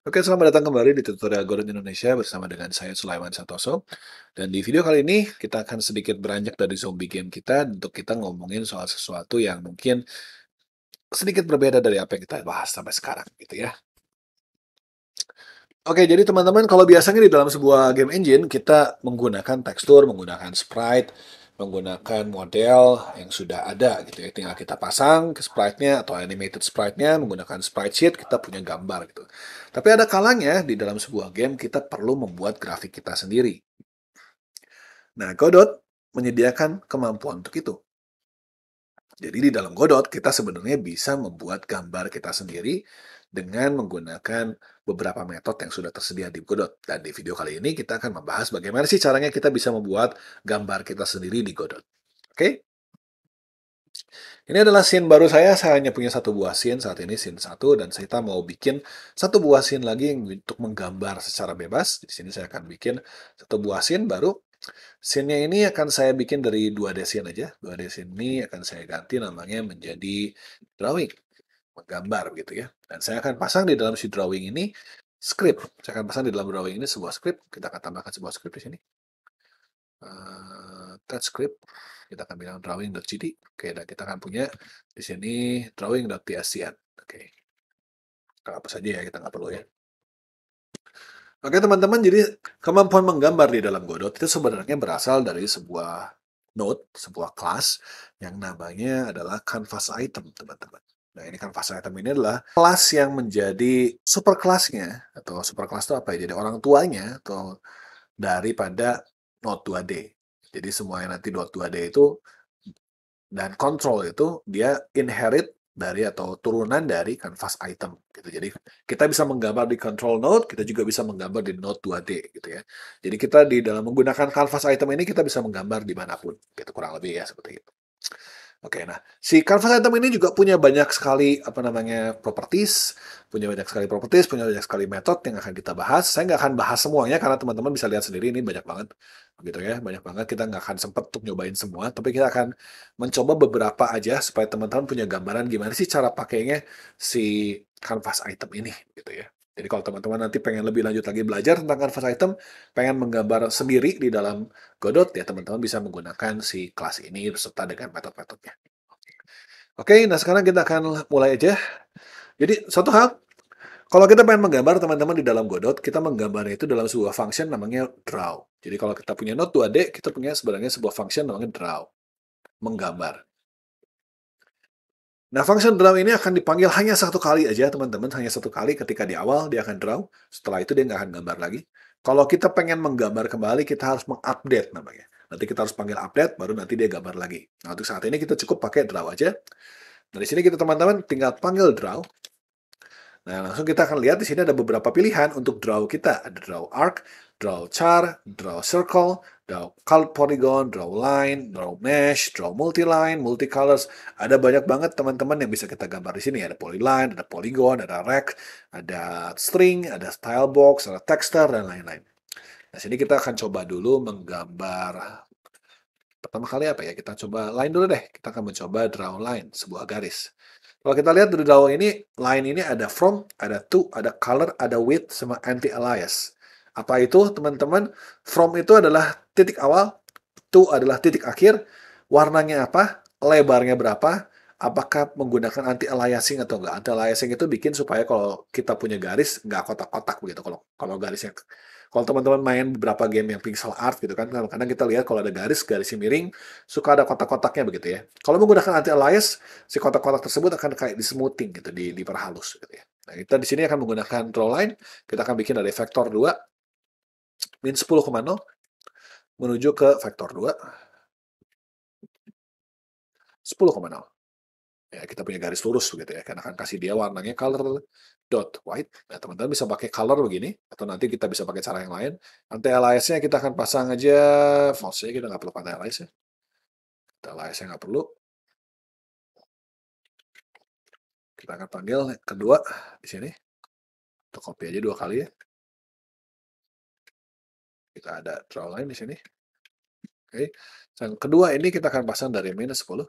Oke, selamat datang kembali di tutorial Godot Indonesia bersama dengan saya Sulaiman Santoso. Dan di video kali ini kita akan sedikit beranjak dari zombie game kita untuk kita ngomongin soal sesuatu yang mungkin sedikit berbeda dari apa yang kita bahas sampai sekarang gitu ya. Oke, jadi teman-teman kalau biasanya di dalam sebuah game engine kita menggunakan tekstur, menggunakan sprite, menggunakan model yang sudah ada gitu ya. Tinggal kita pasang ke sprite-nya atau animated sprite-nya menggunakan sprite sheet kita punya gambar gitu. Tapi ada kalanya di dalam sebuah game kita perlu membuat grafik kita sendiri. Nah, Godot menyediakan kemampuan untuk itu. Jadi di dalam Godot kita sebenarnya bisa membuat gambar kita sendiri dengan menggunakan beberapa metode yang sudah tersedia di Godot. Dan di video kali ini kita akan membahas bagaimana sih caranya kita bisa membuat gambar kita sendiri di Godot. Oke? Ini adalah scene baru saya hanya punya satu buah scene saat ini, scene 1, dan saya mau bikin satu buah scene lagi untuk menggambar secara bebas. Di sini saya akan bikin satu buah scene baru. Scene-nya ini akan saya bikin dari 2D scene aja. 2D scene ini akan saya ganti namanya menjadi drawing, menggambar gitu ya. Dan saya akan pasang di dalam si drawing ini script. Saya akan pasang di dalam drawing ini sebuah script. Kita akan tambahkan sebuah script di sini. Text script. Kita akan bilang drawing.gd. Oke, dan kita akan punya di sini drawing.tscn. Oke. Kita hapus saja ya, kita nggak perlu ya. Oke teman-teman, jadi kemampuan menggambar di dalam Godot itu sebenarnya berasal dari sebuah node, sebuah kelas yang namanya adalah canvas item, teman-teman. Nah, ini canvas item ini adalah kelas yang menjadi super kelasnya, atau super kelas itu apa ya? Jadi orang tuanya atau daripada node 2D. Jadi semua yang nanti node 2D itu dan control itu dia inherit dari atau turunan dari canvas item gitu. Jadi kita bisa menggambar di control node, kita juga bisa menggambar di node 2D gitu ya. Jadi kita di dalam menggunakan canvas item ini kita bisa menggambar dimanapun gitu kurang lebih ya seperti itu. Oke, nah si canvas item ini juga punya banyak sekali apa namanya properties, punya banyak sekali metode yang akan kita bahas. Saya nggak akan bahas semuanya karena teman-teman bisa lihat sendiri ini banyak banget, gitu ya, banyak banget. Kita nggak akan sempat untuk nyobain semua, tapi kita akan mencoba beberapa aja supaya teman-teman punya gambaran gimana sih cara pakainya si canvas item ini, gitu ya. Jadi kalau teman-teman nanti pengen lebih lanjut lagi belajar tentang canvas item, pengen menggambar sendiri di dalam Godot, ya teman-teman bisa menggunakan si kelas ini beserta dengan metode-metodenya. Oke, nah sekarang kita akan mulai aja. Jadi, satu hal, kalau kita pengen menggambar teman-teman di dalam Godot, kita menggambarnya itu dalam sebuah function namanya draw. Jadi kalau kita punya node 2D, kita punya sebenarnya sebuah function namanya draw, menggambar. Nah, function draw ini akan dipanggil hanya satu kali aja, teman-teman. Hanya satu kali ketika di awal dia akan draw. Setelah itu dia nggak akan gambar lagi. Kalau kita pengen menggambar kembali, kita harus mengupdate namanya. Nanti kita harus panggil update, baru nanti dia gambar lagi. Nah, untuk saat ini kita cukup pakai draw aja. Nah, di sini kita teman-teman tinggal panggil draw. Nah, langsung kita akan lihat di sini ada beberapa pilihan untuk draw kita. Ada draw arc, draw char, draw circle, draw color polygon, draw line, draw mesh, draw multi-line, multi-colors. Ada banyak banget teman-teman yang bisa kita gambar di sini. Ada polyline, ada polygon, ada rect, ada string, ada style box, ada texture, dan lain-lain. Nah, sini kita akan coba dulu menggambar. Pertama kali apa ya? Kita coba line dulu deh. Kita akan mencoba draw line, sebuah garis. Kalau kita lihat dari draw ini, line ini ada from, ada to, ada color, ada width, sama anti-alias. Apa itu, teman-teman? From itu adalah titik awal, to adalah titik akhir, warnanya apa, lebarnya berapa, apakah menggunakan anti-aliasing atau enggak. Anti-aliasing itu bikin supaya kalau kita punya garis, nggak kotak-kotak begitu. Kalau garisnya kalau teman-teman main beberapa game yang pixel art gitu kan, kadang-kadang kita lihat kalau ada garisnya miring, suka ada kotak-kotaknya begitu ya. Kalau menggunakan anti-alias, si kotak-kotak tersebut akan kayak di smoothing gitu, diperhalus gitu ya. Nah, kita di sini akan menggunakan draw line, kita akan bikin dari vektor 2, min 10,0, menuju ke vektor 2, 10,0. Ya, kita punya garis lurus begitu ya, karena akan kasih dia warnanya color dot white. Nah, teman-teman bisa pakai color begini, atau nanti kita bisa pakai cara yang lain. Anti-aliasnya kita akan pasang aja false-nya, kita nggak perlu anti-alias ya. Anti-aliasnya nggak perlu. Kita akan panggil kedua di sini. Kita copy aja 2 kali ya. Kita ada draw line di sini. Oke. Yang kedua ini kita akan pasang dari minus 10.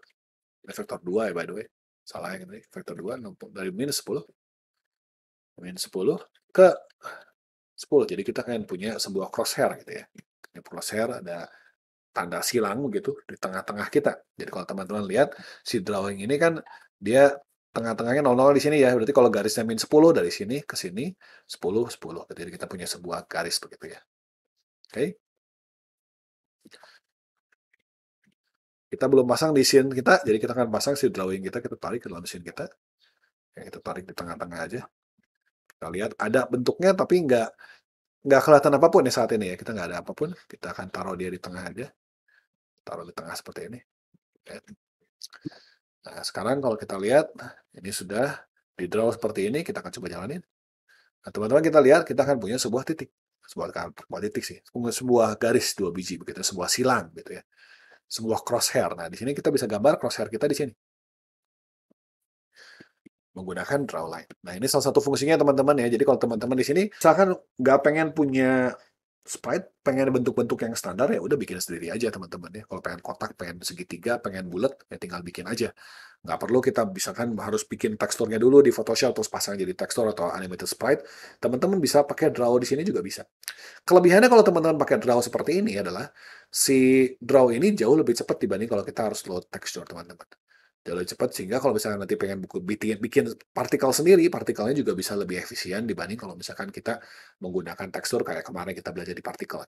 Ini vektor 2 ya by the way. Salah yang ini. Vektor 2 dari minus 10. min 10 ke 10. Jadi kita kan punya sebuah crosshair gitu ya. Ini crosshair ada tanda silang gitu di tengah-tengah kita. Jadi kalau teman-teman lihat si drawing ini kan dia tengah-tengahnya 00 di sini ya. Berarti kalau garisnya min 10 dari sini ke sini 10 10. Jadi kita punya sebuah garis begitu ya. Oke. Kita belum pasang di scene kita, jadi kita akan pasang si drawing kita tarik ke dalam scene kita. Ya, kita tarik di tengah-tengah aja. Kita lihat ada bentuknya tapi nggak kelihatan apapun ya saat ini ya. Kita nggak ada apapun. Kita akan taruh dia di tengah aja. Taruh di tengah seperti ini. Ya. Nah, sekarang kalau kita lihat, ini sudah di draw seperti ini, kita akan coba jalanin. Nah, teman-teman kita lihat, kita akan punya sebuah titik. Sebuah titik sih. Sebuah garis 2 biji, begitu. Sebuah silang, gitu ya. Sebuah crosshair. Nah, di sini kita bisa gambar crosshair kita di sini. Menggunakan draw line. Nah, ini salah satu fungsinya teman-teman ya. Jadi kalau teman-teman di sini, misalkan nggak pengen punya sprite, pengen bentuk-bentuk yang standar, ya udah bikin sendiri aja teman-teman ya. Kalau pengen kotak, pengen segitiga, pengen bulat, ya tinggal bikin aja. Nggak perlu kita misalkan harus bikin teksturnya dulu di Photoshop, terus pasang jadi tekstur atau animated sprite. Teman-teman bisa pakai draw di sini juga bisa. Kelebihannya kalau teman-teman pakai draw seperti ini adalah, si draw ini jauh lebih cepat dibanding kalau kita harus load tekstur teman-teman. Jauh lebih cepat, sehingga kalau misalkan nanti pengen bikin partikel sendiri, partikelnya juga bisa lebih efisien dibanding kalau misalkan kita menggunakan tekstur kayak kemarin kita belajar di partikel.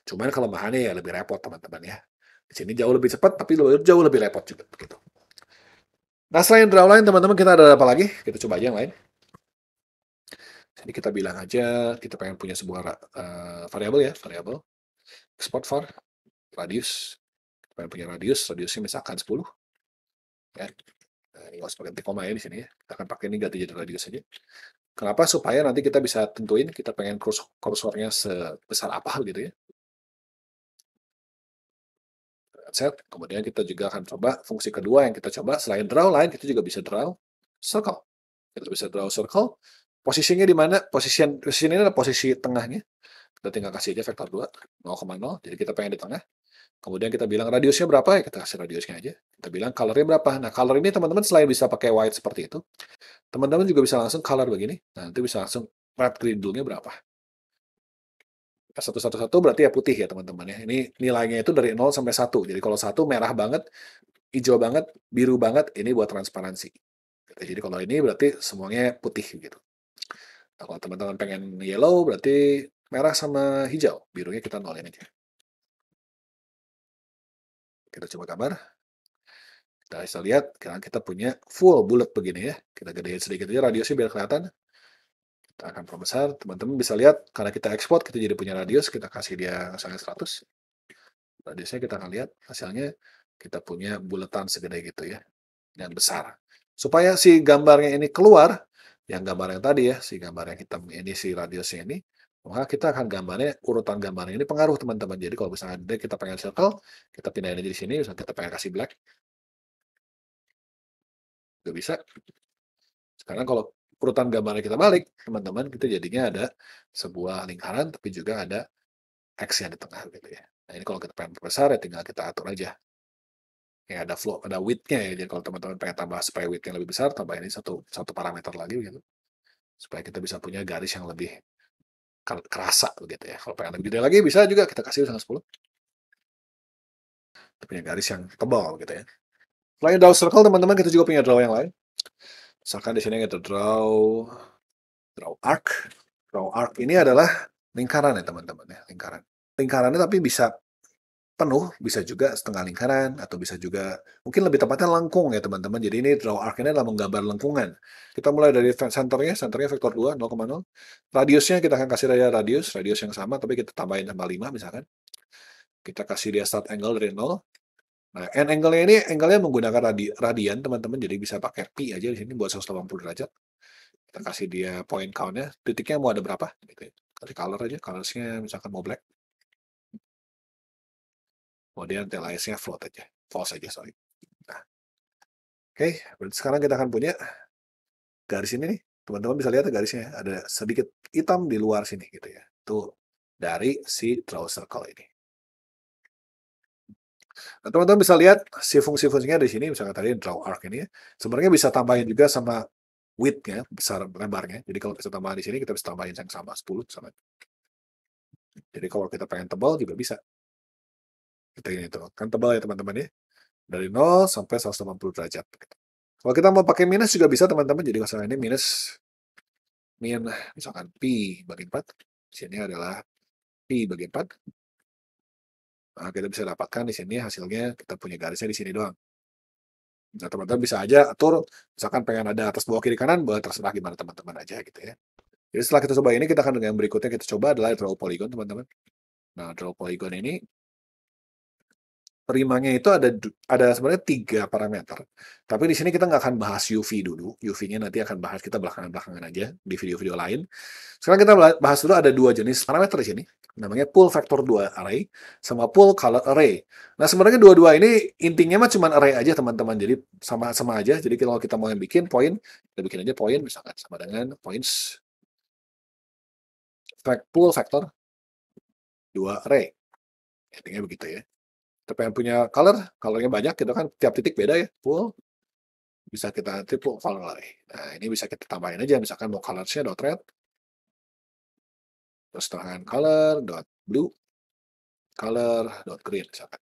Cuman kelemahannya ya lebih repot teman-teman ya. Di sini jauh lebih cepat, tapi jauh lebih repot juga begitu. Nah, selain draw line teman-teman, kita ada apa lagi? Kita coba aja yang lain. Jadi kita bilang aja kita pengen punya sebuah variabel ya, variabel export var radius. Kita pengen punya radiusnya misalkan 10. Ya. Nah, ini nggak usah pakai koma ya di sini ya. Kita akan pakai ini ganti jadi radius saja. Kenapa? Supaya nanti kita bisa tentuin kita pengen kursornya sebesar apa gitu ya. Set. Kemudian kita juga akan coba fungsi kedua yang kita coba selain draw line, kita juga bisa draw circle. Kita bisa draw circle. Posisinya di mana? Posisi ini adalah posisi tengahnya. Kita tinggal kasih aja vektor 2, 0,0. Jadi kita pengen di tengah. Kemudian kita bilang radiusnya berapa ya, kita kasih radiusnya aja. Kita bilang colornya berapa. Nah, color ini teman-teman selain bisa pakai white seperti itu, teman-teman juga bisa langsung color begini. Nah, nanti bisa langsung red grindle-nya berapa. 111 berarti ya putih ya teman-teman ya. Ini nilainya itu dari 0 sampai 1. Jadi kalau 1 merah banget, hijau banget, biru banget, ini buat transparansi. Jadi kalau ini berarti semuanya putih gitu. Nah, kalau teman-teman pengen yellow berarti merah sama hijau. Birunya kita nolin aja. Kita coba gambar. Kita bisa lihat, kita punya full bulat begini ya. Kita gedein sedikit aja radiusnya biar kelihatan. Kita akan perbesar. Teman-teman bisa lihat, karena kita ekspor, kita jadi punya radius. Kita kasih dia misalnya 100. Radiusnya kita akan lihat, hasilnya kita punya bulatan segede gitu ya. Yang besar. Supaya si gambarnya ini keluar, yang gambar yang tadi ya, si gambar yang hitam ini, si radiusnya ini, maka kita akan gambarnya, urutan gambarnya ini pengaruh teman-teman. Jadi kalau misalnya kita pengen circle, kita pindahin aja di sini, misalnya kita pengen kasih black, nggak bisa. Sekarang kalau urutan gambarnya kita balik, teman-teman, kita jadinya ada sebuah lingkaran, tapi juga ada X yang di tengah gitu ya. Nah, ini kalau kita pengen besar ya tinggal kita atur aja. Ya ada flow, ada width-nya ya. Jadi kalau teman-teman pengen tambah supaya width-nya lebih besar, tambah ini satu parameter lagi gitu. Supaya kita bisa punya garis yang lebih kerasa begitu ya. Kalau pengen lebih gede lagi bisa juga kita kasih sama 10. Kita punya garis yang tebal gitu ya. Selain draw circle teman-teman, kita juga punya draw yang lain. Misalkan di sini kita draw arc. Draw arc ini adalah lingkaran ya teman-teman ya, lingkaran. Lingkarannya tapi bisa penuh, bisa juga setengah lingkaran, atau bisa juga mungkin lebih tepatnya lengkung ya teman-teman. Jadi ini draw arc ini adalah menggambar lengkungan. Kita mulai dari senternya vektor 2, 0,0. Radiusnya kita akan kasih radius yang sama, tapi kita tambahin tambah 5 misalkan. Kita kasih dia start angle dari 0. Nah, end angle-nya ini angle-nya menggunakan radian teman-teman, jadi bisa pakai pi aja di sini buat 180 derajat. Kita kasih dia point count-nya, titiknya mau ada berapa gitu ya. Kasih color aja, colors-nya misalkan mau black. Kemudian TLS-nya float aja, false aja sorry. Nah, oke, berarti sekarang kita akan punya garis ini nih. Teman-teman bisa lihat garisnya ada sedikit hitam di luar sini gitu ya. Itu dari si draw circle ini. Nah, teman-teman bisa lihat si fungsi-fungsinya di sini, misalnya tadi draw arc ini ya. Sebenarnya bisa tambahin juga sama width-nya, besar lebarnya. Jadi kalau kita tambah di sini, kita bisa tambahin yang sama, 10 sama. Jadi kalau kita pengen tebal juga bisa. Kita ini tuh, kan tebal ya teman-teman ya. Dari 0 sampai 180 derajat. Kalau kita mau pakai minus juga bisa teman-teman. Jadi masalah ini minus, misalkan pi bagi 4. Di sini adalah pi bagi 4. Nah, kita bisa dapatkan di sini hasilnya, kita punya garisnya di sini doang. Nah, teman-teman bisa aja atur, misalkan pengen ada atas, bawah, kiri, kanan, boleh terserah gimana teman-teman aja gitu ya. Jadi setelah kita coba ini, kita akan dengan berikutnya kita coba adalah draw polygon, teman-teman. Nah, draw polygon ini, perimanya itu ada sebenarnya 3 parameter. Tapi di sini kita nggak akan bahas UV dulu. UV-nya nanti akan bahas kita belakangan-belakangan aja di video-video lain. Sekarang kita bahas dulu ada 2 jenis parameter di sini. Namanya pool factor 2 array sama pool color array. Nah, sebenarnya dua-dua ini intinya mah cuma array aja, teman-teman. Jadi sama-sama aja. Jadi kalau kita mau yang bikin point, kita bikin aja point misalkan sama dengan points pool factor 2 array. Intinya begitu ya. Tapi yang punya colornya banyak gitu kan, tiap titik beda ya, pool, bisa kita pool color array. Nah, ini bisa kita tambahin aja, misalkan mau colors-nya dot red, terus tangan color dot blue, color dot green misalkan.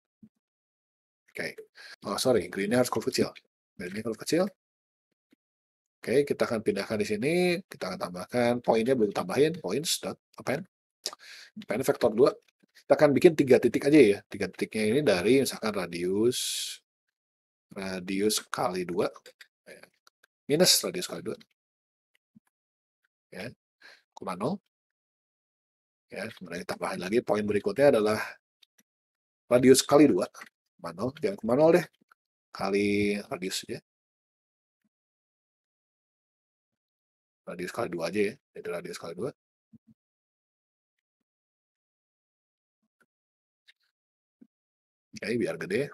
Oke. Oh, sorry, green-nya harus huruf kecil. Green-nya huruf kecil. Oke, kita akan pindahkan di sini, kita akan tambahkan poinnya, belum tambahin, points dot append. Append vektor 2. Kita akan bikin 3 titik aja ya. 3 titiknya ini dari misalkan radius kali 2, minus radius kali 2. Ya, 0. Ya, kemudian tambahin lagi, poin berikutnya adalah radius kali 2. 0, jangan 0 deh. Kali radius ya. Radius kali 2 aja ya. Jadi radius kali 2. Oke, biar gede.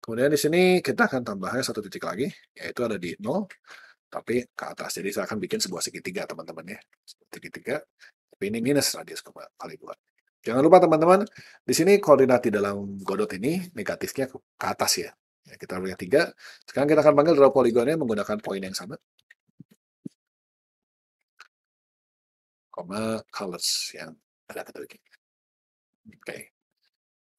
Kemudian di sini kita akan tambahnya 1 titik lagi, yaitu ada di 0, tapi ke atas. Jadi saya akan bikin sebuah segitiga, teman-teman ya. Segitiga, tapi ini minus radius kali 2. Jangan lupa teman-teman, di sini koordinat di dalam Godot ini negatifnya ke atas ya. Ya, kita punya 3. Sekarang kita akan panggil draw polygonnya menggunakan poin yang sama. Koma colors yang ada ketik. Oke.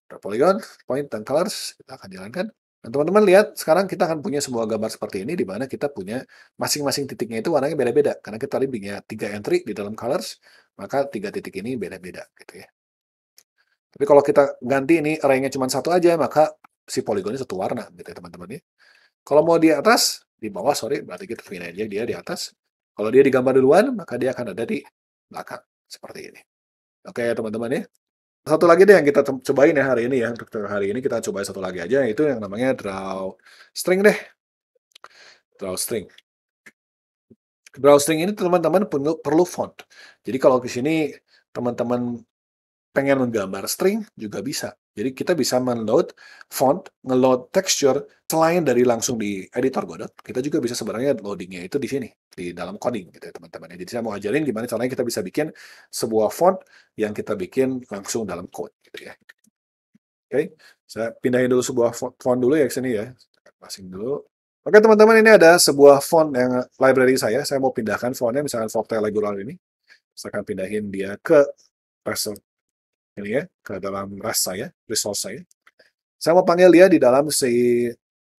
Draw polygon, point, dan colors kita akan jalankan. Dan teman-teman lihat, sekarang kita akan punya sebuah gambar seperti ini, di mana kita punya masing-masing titiknya itu warnanya beda-beda. Karena kita tadi punya 3 entry di dalam colors, maka 3 titik ini beda-beda gitu ya. Tapi kalau kita ganti ini array-nya cuma 1 aja, maka si poligonnya 1 warna gitu ya teman-teman ya. Kalau mau di atas, di bawah, sorry, berarti kita pindahin aja dia di atas. Kalau dia digambar duluan, maka dia akan ada di belakang, seperti ini. Oke ya teman-teman ya. Satu lagi deh yang kita cobain ya hari ini ya. Untuk hari ini kita cobain satu lagi aja, yaitu yang namanya draw string deh. Draw string. Draw string ini teman-teman perlu font. Jadi kalau di sini teman-teman pengen menggambar string juga bisa. Jadi kita bisa menload font, ngeload texture selain dari langsung di editor Godot. Kita juga bisa sebenarnya loadingnya itu di sini, di dalam coding gitu ya teman-teman. Jadi saya mau ajarin gimana caranya kita bisa bikin sebuah font yang kita bikin langsung dalam code gitu ya. Oke, saya pindahin dulu sebuah font dulu ya ke sini ya. Passing dulu. Oke teman-teman, ini ada sebuah font yang library saya. Saya mau pindahkan fontnya, misalkan font Legoland ini. Saya akan pindahin dia ke ini ya, ke dalam resource saya. Saya mau panggil dia di dalam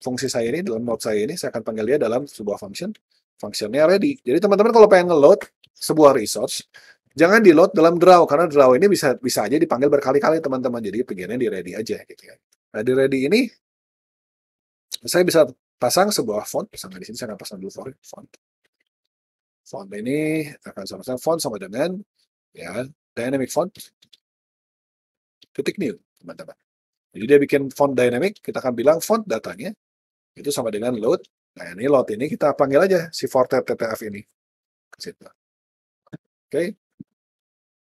fungsi saya ini, dalam node saya ini, saya akan panggil dia dalam sebuah function. Functionnya ready. Jadi teman-teman kalau pengen nge-load sebuah resource, jangan di-load dalam draw, karena draw ini bisa aja dipanggil berkali-kali teman-teman. Jadi pengennya di ready aja gitu ya. Nah, di ready ini, saya bisa pasang sebuah font. Misalnya di sini saya akan pasang dulu font. Font ini akan sama-sama font sama dengan ya dynamic font titik new, teman-teman. Jadi dia bikin font dynamic, kita akan bilang font datanya itu sama dengan load. Nah, ini load ini kita panggil aja si fortet ttf ini ke situ. Oke.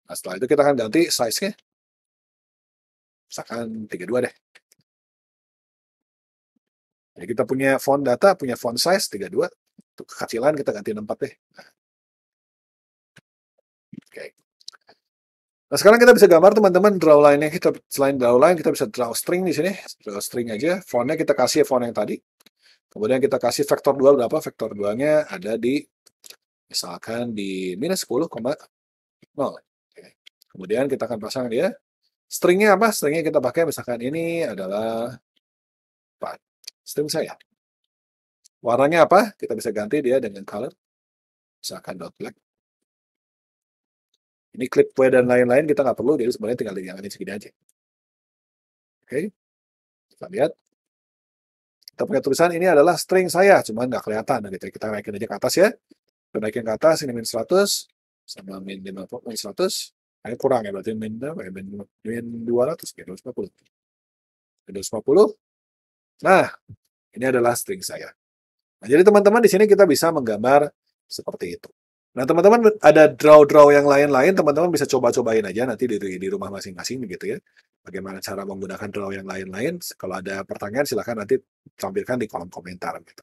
Nah, setelah itu kita akan ganti size-nya. Misalkan 32 deh. Jadi kita punya font data, punya font size 32. Untuk kekecilan kita ganti 64 deh. Oke. Nah, sekarang kita bisa gambar teman-teman draw line-nya. Selain draw line, kita bisa draw string di sini. Draw string aja. Fontnya kita kasih font yang tadi. Kemudian kita kasih vektor 2 berapa? Vektor 2-nya ada di, misalkan di minus 10,0. Oke. Kemudian kita akan pasang dia. Stringnya apa? Stringnya kita pakai misalkan ini adalah apa? String saya. Warnanya apa? Kita bisa ganti dia dengan color. Misalkan dot black. Ini clip way dan lain-lain kita nggak perlu, jadi sebenarnya tinggal yang segini aja. Oke, kita lihat. Kita punya tulisan ini adalah string saya, cuman nggak kelihatan gitu. Kita naikin aja ke atas ya. Kita naikin ke atas, ini min 100 sama min 50, min 100. Ini kurang ya, berarti min 200, ya, 250. 250. Nah, ini adalah string saya. Nah, jadi teman-teman di sini kita bisa menggambar seperti itu. Nah, teman-teman ada draw-draw yang lain-lain, teman-teman bisa coba-cobain aja nanti di rumah masing-masing gitu ya. Bagaimana cara menggunakan draw yang lain-lain. Kalau ada pertanyaan silahkan nanti tampilkan di kolom komentar gitu.